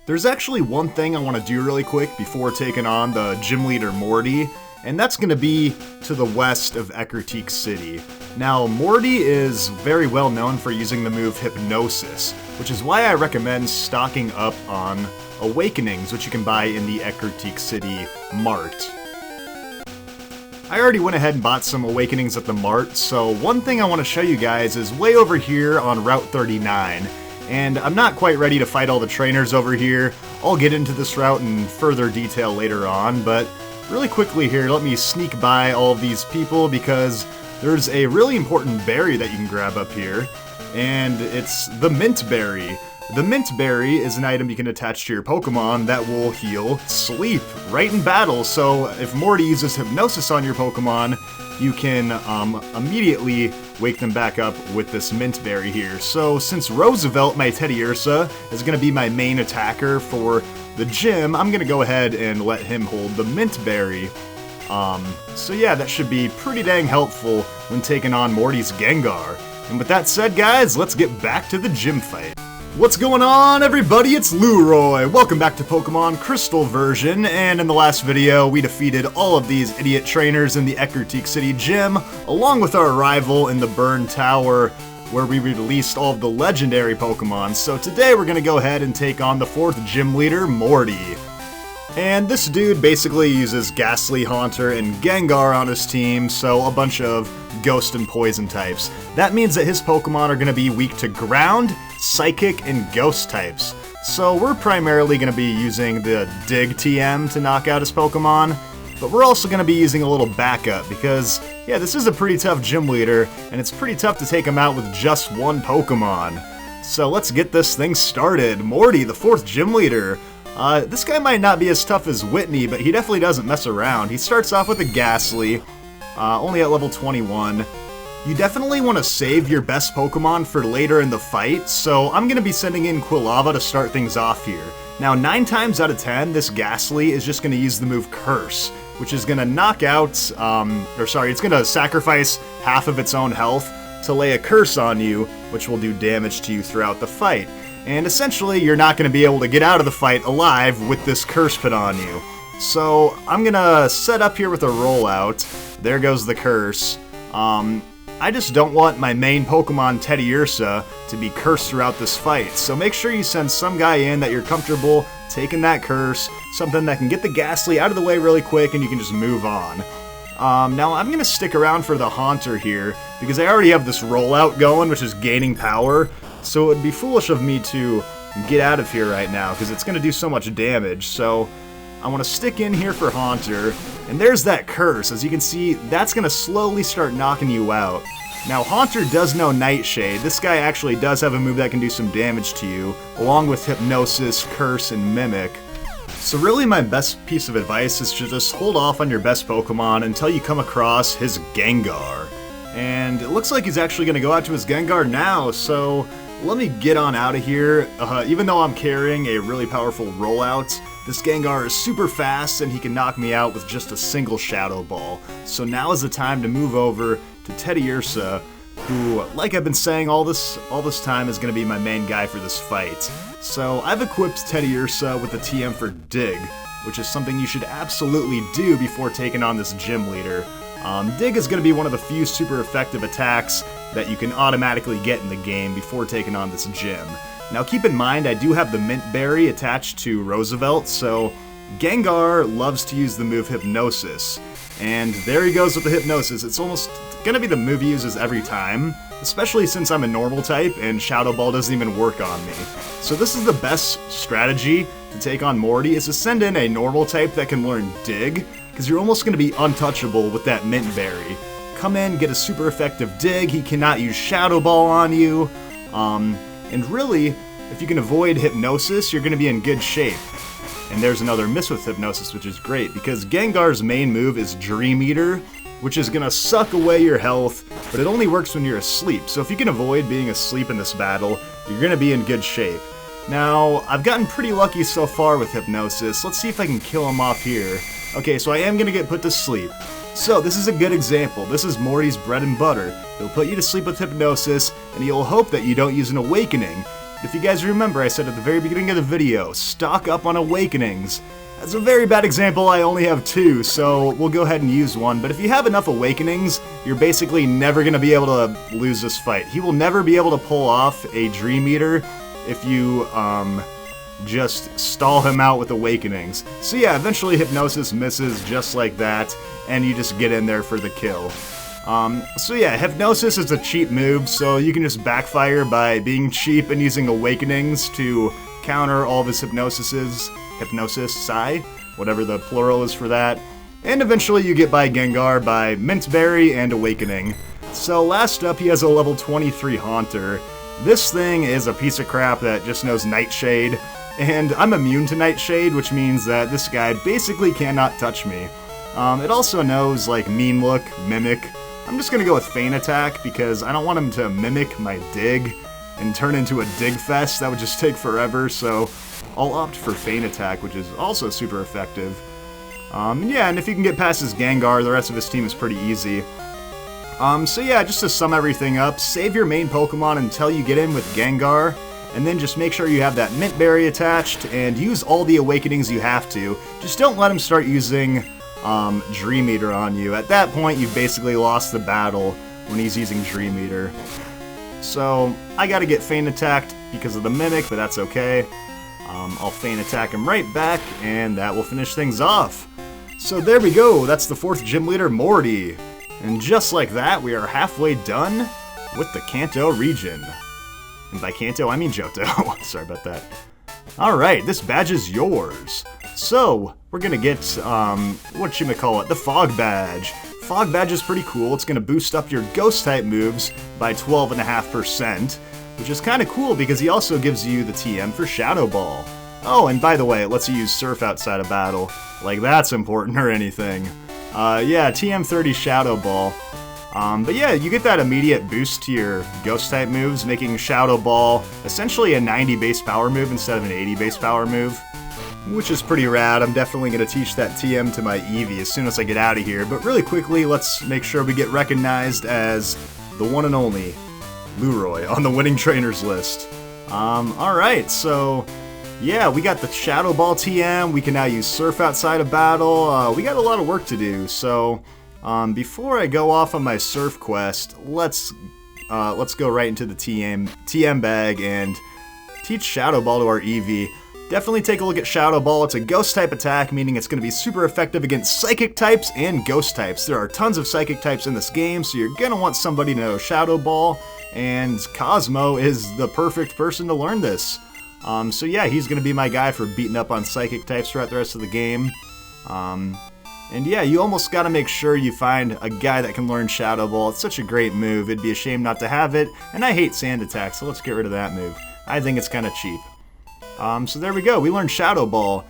There's actually one thing I want to do really quick before taking on the Gym Leader Morty, and that's going to be to the west of Ecruteak City. Now, Morty is very well known for using the move Hypnosis, which is why I recommend stocking up on Awakenings, which you can buy in the Ecruteak City Mart. I already went ahead and bought some Awakenings at the Mart, so one thing I want to show you guys is way over here on Route 39. And I'm not quite ready to fight all the trainers over here. I'll get into this route in further detail later on, but really quickly here, let me sneak by all of these people because there's a really important berry that you can grab up here, and it's the Mint Berry. The Mint Berry is an item you can attach to your Pokemon that will heal sleep right in battle, so if Morty uses Hypnosis on your Pokemon, you can immediately wake them back up with this Mint Berry here. So since Roosevelt, my Teddiursa, is going to be my main attacker for the gym, I'm going to go ahead and let him hold the Mint Berry. So yeah, that should be pretty dang helpful when taking on Morty's Gengar. And with that said, guys, let's get back to the gym fight. What's going on, everybody? It's Leroy. Welcome back to Pokemon Crystal version, and in the last video, we defeated all of these idiot trainers in the Ecruteak City Gym, along with our rival in the Burn Tower, where we released all of the legendary Pokemon. So today, we're gonna go ahead and take on the 4th Gym Leader, Morty. And this dude basically uses Ghastly, Haunter, and Gengar on his team, so a bunch of Ghost and Poison types. That means that his Pokemon are going to be weak to Ground, Psychic, and Ghost types. So we're primarily going to be using the Dig TM to knock out his Pokemon, but we're also going to be using a little backup because, yeah, this is a pretty tough gym leader, and it's pretty tough to take him out with just one Pokemon. So let's get this thing started. Morty, the 4th gym leader. This guy might not be as tough as Whitney, but he definitely doesn't mess around. He starts off with a Ghastly, only at level 21. You definitely want to save your best Pokemon for later in the fight, so I'm going to be sending in Quilava to start things off here. Now, 9 times out of 10, this Ghastly is just going to use the move Curse, which is going to knock out, it's going to sacrifice half of its own health to lay a Curse on you, which will do damage to you throughout the fight. And essentially, you're not going to be able to get out of the fight alive with this Curse put on you. So, I'm going to set up here with a rollout. There goes the Curse. I just don't want my main Pokemon, Teddiursa, to be cursed throughout this fight. So make sure you send some guy in that you're comfortable taking that Curse, something that can get the Ghastly out of the way really quick and you can just move on. Now, I'm going to stick around for the Haunter here, because I already have this rollout going, which is gaining power. So it would be foolish of me to get out of here right now, because it's going to do so much damage. So I want to stick in here for Haunter, and there's that Curse. As you can see, that's going to slowly start knocking you out. Now, Haunter does know Nightshade. This guy actually does have a move that can do some damage to you, along with Hypnosis, Curse, and Mimic. So really my best piece of advice is to just hold off on your best Pokemon until you come across his Gengar. And it looks like he's actually going to go out to his Gengar now, so let me get on out of here. Even though I'm carrying a really powerful rollout, this Gengar is super fast and he can knock me out with just a single Shadow Ball. So now is the time to move over to Teddiursa, who, like I've been saying all this time, is going to be my main guy for this fight. So I've equipped Teddiursa with a TM for Dig, which is something you should absolutely do before taking on this gym leader. Dig is going to be one of the few super effective attacks that you can automatically get in the game before taking on this gym. Now keep in mind, I do have the Mint Berry attached to Roosevelt, so Gengar loves to use the move Hypnosis. And there he goes with the Hypnosis. It's almost going to be the move he uses every time, especially since I'm a normal type and Shadow Ball doesn't even work on me. So this is the best strategy to take on Morty, is to send in a normal type that can learn Dig, because you're almost going to be untouchable with that Mint Berry. Come in, get a super effective Dig, he cannot use Shadow Ball on you, and really, if you can avoid Hypnosis, you're going to be in good shape. And there's another miss with Hypnosis, which is great, because Gengar's main move is Dream Eater, which is going to suck away your health, but it only works when you're asleep. So if you can avoid being asleep in this battle, you're going to be in good shape. Now, I've gotten pretty lucky so far with Hypnosis. Let's see if I can kill him off here. Okay, so I am going to get put to sleep. So this is a good example. This is Morty's bread and butter. He'll put you to sleep with Hypnosis, and he'll hope that you don't use an Awakening. If you guys remember, I said at the very beginning of the video, stock up on awakenings. As a very bad example, I only have 2, so we'll go ahead and use one. But if you have enough awakenings, you're basically never going to be able to lose this fight. He will never be able to pull off a Dream Eater if you just stall him out with awakenings. So yeah, eventually Hypnosis misses just like that, and you just get in there for the kill. So yeah, Hypnosis is a cheap move, so you can just backfire by being cheap and using awakenings to counter all of his Hypnosis, whatever the plural is for that. And eventually you get by Gengar by Mint Berry and Awakening. So last up, he has a level 23 Haunter. This thing is a piece of crap that just knows Nightshade, and I'm immune to Nightshade, which means that this guy basically cannot touch me. It also knows, like, Mean Look, Mimic. I'm just gonna go with Feint Attack, because I don't want him to mimic my Dig and turn into a Dig Fest. That would just take forever, so I'll opt for Feint Attack, which is also super effective. Yeah, and if you can get past his Gengar, the rest of his team is pretty easy. So yeah, just to sum everything up, save your main Pokemon until you get in with Gengar, and then just make sure you have that Mint Berry attached, and use all the Awakenings you have to. Just don't let him start using Dream Eater on you. At that point, you've basically lost the battle when he's using Dream Eater. So, I gotta get Feint Attacked because of the Mimic, but that's okay. I'll Feint Attack him right back, and that will finish things off. So there we go, that's the 4th Gym Leader, Morty. And just like that, we are halfway done with the Kanto region. And by Kanto, I mean Johto. Sorry about that. Alright, this badge is yours. So, we're gonna get, whatchamacallit, the Fog Badge. Fog Badge is pretty cool. It's gonna boost up your Ghost-type moves by 12.5%, which is kinda cool because he also gives you the TM for Shadow Ball. Oh, and by the way, it lets you use Surf outside of battle. Like that's important or anything. Yeah, TM 30 Shadow Ball. But yeah, you get that immediate boost to your Ghost-type moves, making Shadow Ball essentially a 90 base power move instead of an 80 base power move, which is pretty rad. I'm definitely going to teach that TM to my Eevee as soon as I get out of here. But really quickly, let's make sure we get recognized as the one and only Leroy on the winning trainers list. Alright, so yeah, we got the Shadow Ball TM. We can now use Surf outside of battle. We got a lot of work to do, so before I go off on my Surf quest, let's go right into the TM bag and teach Shadow Ball to our Eevee. Definitely take a look at Shadow Ball. It's a Ghost-type attack, meaning it's going to be super effective against Psychic types and Ghost types. There are tons of Psychic types in this game, so you're going to want somebody to know Shadow Ball, and Cosmo is the perfect person to learn this. So yeah, he's going to be my guy for beating up on Psychic types throughout the rest of the game. And yeah, you almost got to make sure you find a guy that can learn Shadow Ball. It's such a great move. It'd be a shame not to have it, and I hate Sand Attack, so let's get rid of that move. I think it's kind of cheap. So there we go, we learned Shadow Ball.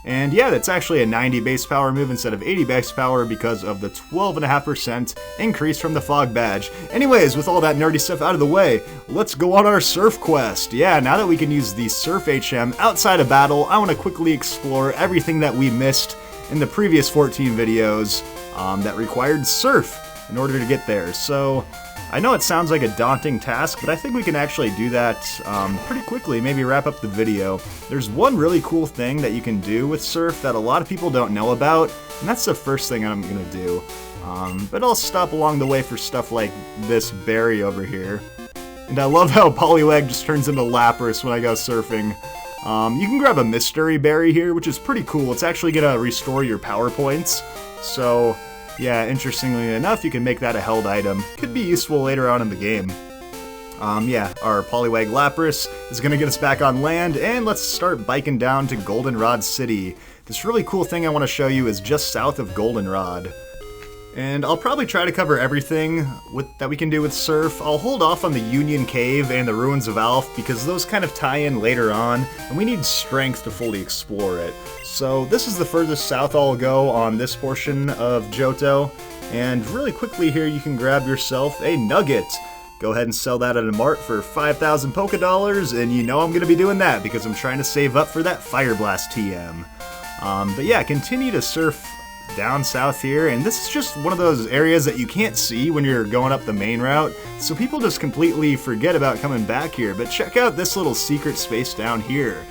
And yeah, that's actually a 90 base power move instead of 80 base power because of the 12.5% increase from the Fog Badge. Anyways, with all that nerdy stuff out of the way, let's go on our Surf quest. Yeah, now that we can use the Surf HM outside of battle, I want to quickly explore everything that we missed in the previous 14 videos that required Surf in order to get there. So I know it sounds like a daunting task, but I think we can actually do that pretty quickly, maybe wrap up the video. There's one really cool thing that you can do with Surf that a lot of people don't know about, and that's the first thing I'm going to do. But I'll stop along the way for stuff like this berry over here. And I love how Poliwag just turns into Lapras when I go surfing. You can grab a Mystery Berry here, which is pretty cool. It's actually going to restore your power points, so yeah, interestingly enough, you can make that a held item. Could be useful later on in the game. Yeah, our Poliwag Lapras is going to get us back on land, and let's start biking down to Goldenrod City. This really cool thing I want to show you is just south of Goldenrod. And I'll probably try to cover everything that we can do with Surf. I'll hold off on the Union Cave and the Ruins of Alph because those kind of tie in later on, and we need strength to fully explore it. So this is the furthest south I'll go on this portion of Johto, and really quickly here you can grab yourself a Nugget. Go ahead and sell that at a mart for 5,000 Poké Dollars, and you know I'm going to be doing that because I'm trying to save up for that Fire Blast TM. But yeah, continue to surf down south here, and this is just one of those areas that you can't see when you're going up the main route, so people just completely forget about coming back here. But check out this little secret space down here.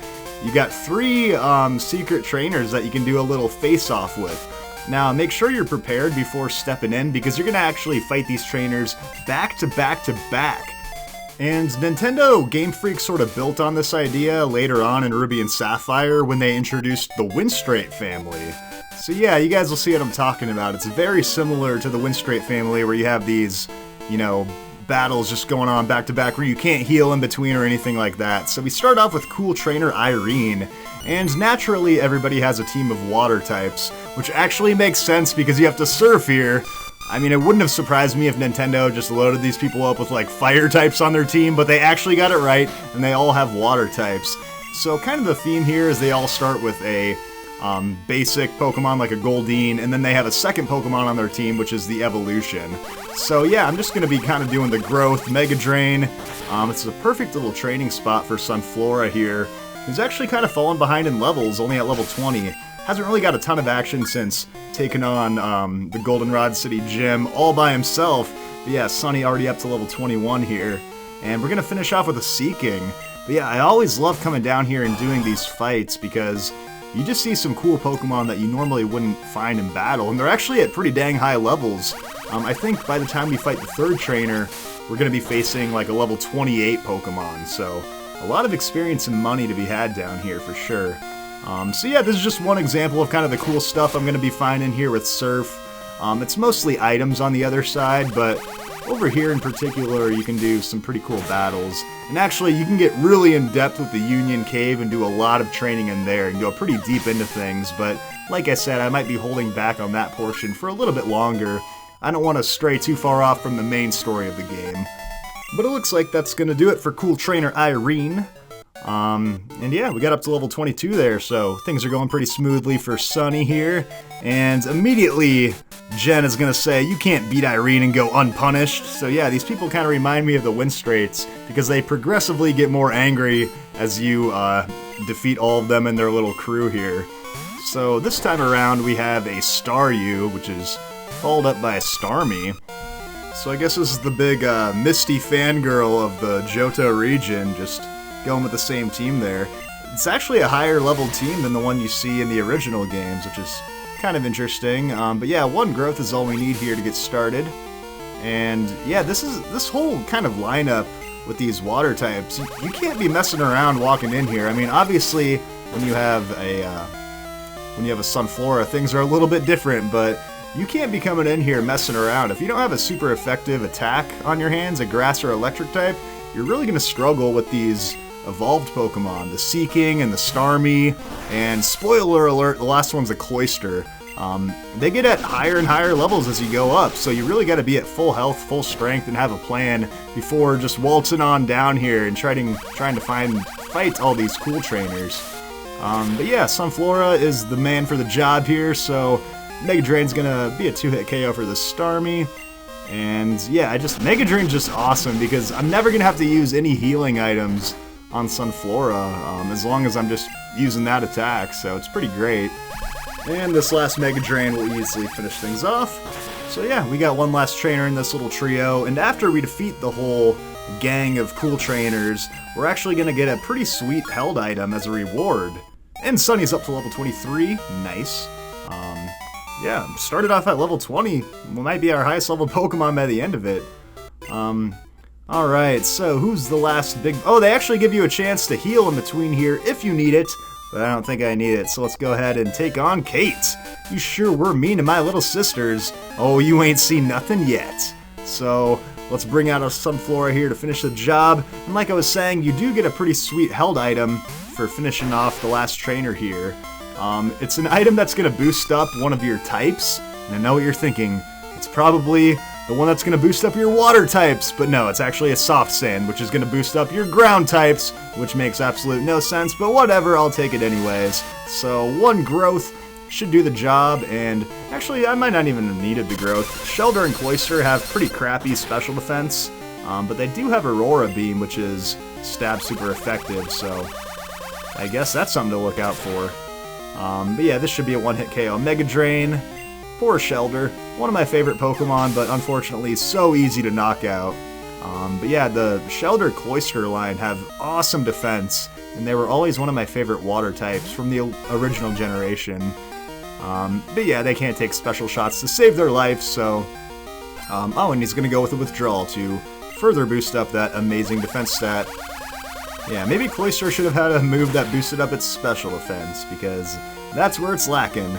You got 3 secret trainers that you can do a little face-off with. Now, make sure you're prepared before stepping in, because you're going to actually fight these trainers back to back to back. And Nintendo Game Freak sort of built on this idea later on in Ruby and Sapphire when they introduced the Winstraight family. So yeah, you guys will see what I'm talking about. It's very similar to the Winstraight family, where you have these, you know, battles just going on back to back where you can't heal in between or anything like that. So we start off with cool trainer Irene, and naturally everybody has a team of water types, which actually makes sense because you have to surf here. I mean, it wouldn't have surprised me if Nintendo just loaded these people up with like fire types on their team, but they actually got it right, and they all have water types. So kind of the theme here is they all start with a basic Pokemon like a Goldeen, and then they have a second Pokemon on their team, which is the Evolution. So yeah, I'm just going to be kind of doing the Growth, Mega Drain. It's a perfect little training spot for Sunflora here, who's actually kind of fallen behind in levels, only at level 20. Hasn't really got a ton of action since taking on the Goldenrod City Gym all by himself. But yeah, Sunny already up to level 21 here. And we're going to finish off with a Seeking. But yeah, I always love coming down here and doing these fights because you just see some cool Pokemon that you normally wouldn't find in battle, and they're actually at pretty dang high levels. I think by the time we fight the 3rd trainer, we're going to be facing like a level 28 Pokemon, so a lot of experience and money to be had down here for sure. So yeah, this is just one example of kind of the cool stuff I'm going to be finding here with Surf. It's mostly items on the other side, but over here in particular you can do some pretty cool battles. And actually you can get really in depth with the Union Cave and do a lot of training in there and go pretty deep into things, but like I said, I might be holding back on that portion for a little bit longer. I don't want to stray too far off from the main story of the game. But it looks like that's going to do it for cool trainer Irene. And yeah, we got up to level 22 there, so things are going pretty smoothly for Sunny here. And immediately, Jen is gonna say, you can't beat Irene and go unpunished. So yeah, these people kind of remind me of the Winstraights, because they progressively get more angry as you defeat all of them and their little crew here. So this time around, we have a Staryu, which is followed up by a Starmie. So I guess this is the big Misty fangirl of the Johto region, just going with the same team there. It's actually a higher level team than the one you see in the original games, which is kind of interesting. But yeah, 1 growth is all we need here to get started. And yeah, this whole kind of lineup with these water types, you can't be messing around walking in here. I mean, obviously when you have a Sunflora, things are a little bit different, but you can't be coming in here messing around. If you don't have a super effective attack on your hands, a grass or electric type, you're really going to struggle with these evolved Pokemon, the Seeking and the Starmie, and spoiler alert, the last one's a Cloyster. They get at higher and higher levels as you go up, so you really got to be at full health, full strength, and have a plan before just waltzing on down here and trying to fight all these cool trainers. But yeah, Sunflora is the man for the job here, so Mega Drain's gonna be a 2-hit KO for the Starmie. And yeah, Mega Drain's just awesome because I'm never gonna have to use any healing items on Sunflora, as long as I'm just using that attack, so it's pretty great. And this last Mega Drain will easily finish things off. So yeah, we got one last trainer in this little trio, and after we defeat the whole gang of cool trainers, we're actually going to get a pretty sweet held item as a reward. And Sunny's up to level 23, nice. Yeah, started off at level 20, might be our highest level Pokemon by the end of it. Alright, so who's the last big... Oh, they actually give you a chance to heal in between here if you need it, but I don't think I need it, so let's go ahead and take on Kate. You sure were mean to my little sisters. Oh, you ain't seen nothing yet. So, let's bring out a Sunflora here to finish the job, and like I was saying, you do get a pretty sweet held item for finishing off the last trainer here. It's an item that's going to boost up one of your types, and I know what you're thinking, it's probably the one that's going to boost up your water types, but no, it's actually a soft sand, which is going to boost up your ground types, which makes absolute no sense, but whatever, I'll take it anyways. So 1 growth should do the job, and actually I might not even have needed the growth. Shellder and Cloyster have pretty crappy special defense, but they do have Aurora Beam, which is stab super effective, so I guess that's something to look out for. But yeah, this should be a 1-hit KO. Mega Drain, Poor Shelder, one of my favorite Pokemon, but unfortunately so easy to knock out. But yeah, the Shelder Cloyster line have awesome defense, and they were always one of my favorite water types from the original generation. But yeah, they can't take special shots to save their life, so... oh, and he's gonna go with a withdrawal to further boost up that amazing defense stat. Yeah, maybe Cloyster should have had a move that boosted up its special defense, because that's where it's lacking.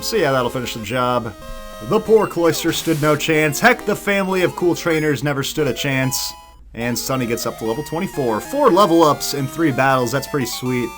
So yeah, that'll finish the job. The poor Cloyster stood no chance. Heck, the family of cool trainers never stood a chance. And Sunny gets up to level 24. 4 level ups in 3 battles, that's pretty sweet.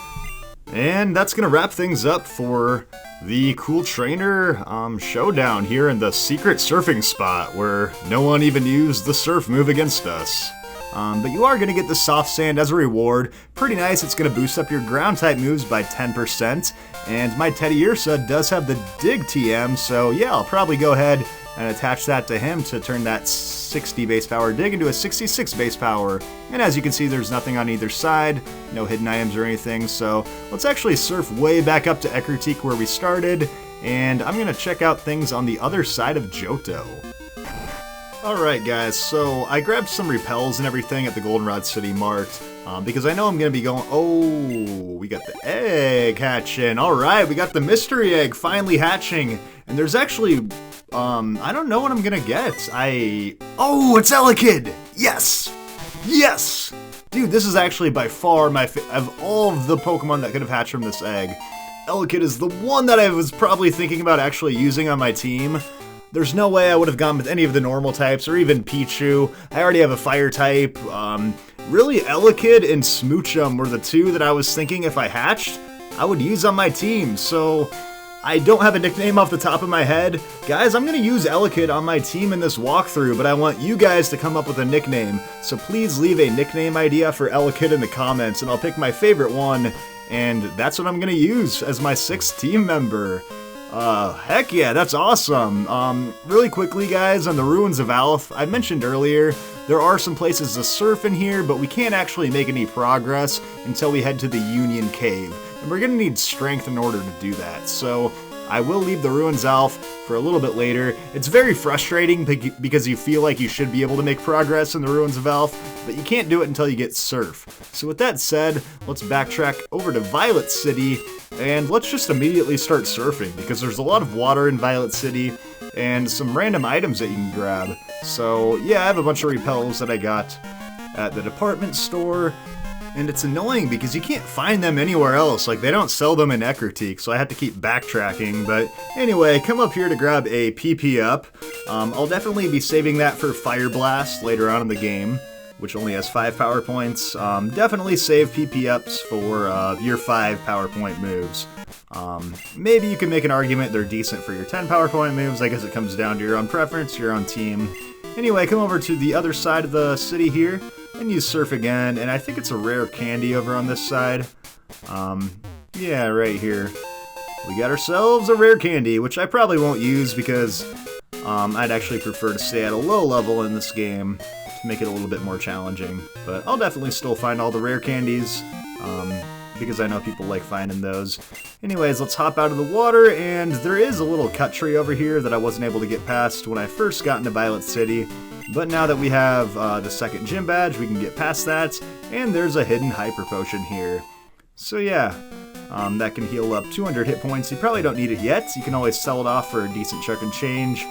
And that's gonna wrap things up for the Cool Trainer showdown here in the secret surfing spot, where no one even used the surf move against us. But you are going to get the soft sand as a reward. Pretty nice. It's going to boost up your ground type moves by 10%. And my Teddy Ursa does have the dig TM, so yeah, I'll probably go ahead and attach that to him to turn that 60 base power dig into a 66 base power. And as you can see, there's nothing on either side, no hidden items or anything, so let's actually surf way back up to Ecruteak where we started, and I'm going to check out things on the other side of Johto. Alright guys, so I grabbed some repels and everything at the Goldenrod City marked, because I know I'm going to be going... Oh, we got the egg hatching. Alright, we got the mystery egg finally hatching, and there's actually... I don't know what I'm going to get. Oh, it's Elekid! Yes! Yes! Dude, this is actually by far my of all of the Pokemon that could have hatched from this egg, Elekid is the one that I was probably thinking about actually using on my team. There's no way I would have gone with any of the normal types, or even Pichu. I already have a fire type. Really, Elekid and Smoochum were the two that I was thinking if I hatched, I would use on my team. So, I don't have a nickname off the top of my head. Guys, I'm going to use Elekid on my team in this walkthrough, but I want you guys to come up with a nickname. So please leave a nickname idea for Elekid in the comments, and I'll pick my favorite one, and that's what I'm going to use as my 6th team member. Heck yeah, that's awesome. Really quickly, guys, on the Ruins of Alph, I mentioned earlier, there are some places to surf in here, but we can't actually make any progress until we head to the Union Cave. And we're gonna need strength in order to do that, so I will leave the Ruins Alph for a little bit later. It's very frustrating because you feel like you should be able to make progress in the Ruins of Alph, but you can't do it until you get surf. So with that said, let's backtrack over to Violet City, and let's just immediately start surfing, because there's a lot of water in Violet City, and some random items that you can grab. So yeah, I have a bunch of repels that I got at the department store, and it's annoying because you can't find them anywhere else. Like, they don't sell them in Ecruteak, so I have to keep backtracking. But anyway, come up here to grab a PP up. I'll definitely be saving that for Fire Blast later on in the game, which only has 5 power points. Definitely save PP ups for your 5 power point moves. Maybe you can make an argument they're decent for your 10 power point moves. I guess it comes down to your own preference, your own team. Anyway, come over to the other side of the city here and use surf again, and I think it's a rare candy over on this side. Yeah, right here. We got ourselves a rare candy, which I probably won't use because I'd actually prefer to stay at a low level in this game to make it a little bit more challenging. But I'll definitely still find all the rare candies, because I know people like finding those. Anyways, let's hop out of the water, and there is a little cut tree over here that I wasn't able to get past when I first got into Violet City. But now that we have the second gym badge, we can get past that, and there's a hidden Hyper Potion here. So yeah, that can heal up 200 hit points. You probably don't need it yet. You can always sell it off for a decent chunk and change,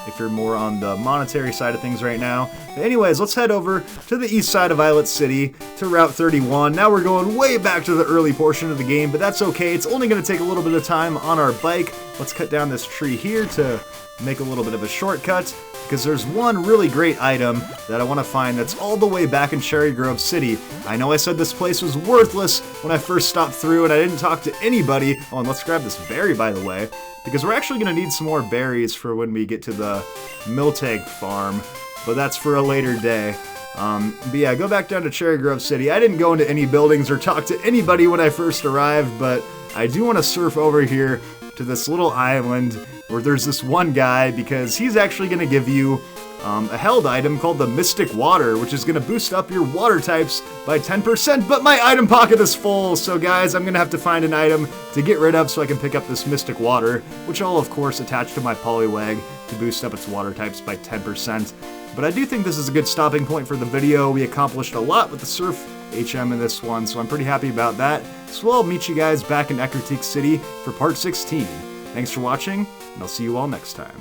if you're more on the monetary side of things right now. But anyways, let's head over to the east side of Violet City, to Route 31. Now we're going way back to the early portion of the game, but that's okay. It's only going to take a little bit of time on our bike. Let's cut down this tree here to make a little bit of a shortcut, because there's one really great item that I want to find that's all the way back in Cherry Grove City. I know I said this place was worthless when I first stopped through and I didn't talk to anybody. Oh, and let's grab this berry, by the way, because we're actually going to need some more berries for when we get to the Miltag farm, but that's for a later day. But yeah, go back down to Cherry Grove City. I didn't go into any buildings or talk to anybody when I first arrived, but I do want to surf over here to this little island where there's this one guy, because he's actually going to give you a held item called the Mystic Water, which is going to boost up your water types by 10%, but my item pocket is full, so guys, I'm going to have to find an item to get rid of so I can pick up this Mystic Water, which I'll of course attach to my Poliwag to boost up its water types by 10%. But I do think this is a good stopping point for the video. We accomplished a lot with the Surf HM in this one, so I'm pretty happy about that. So I'll meet you guys back in Ecruteak City for part 16. Thanks for watching, and I'll see you all next time.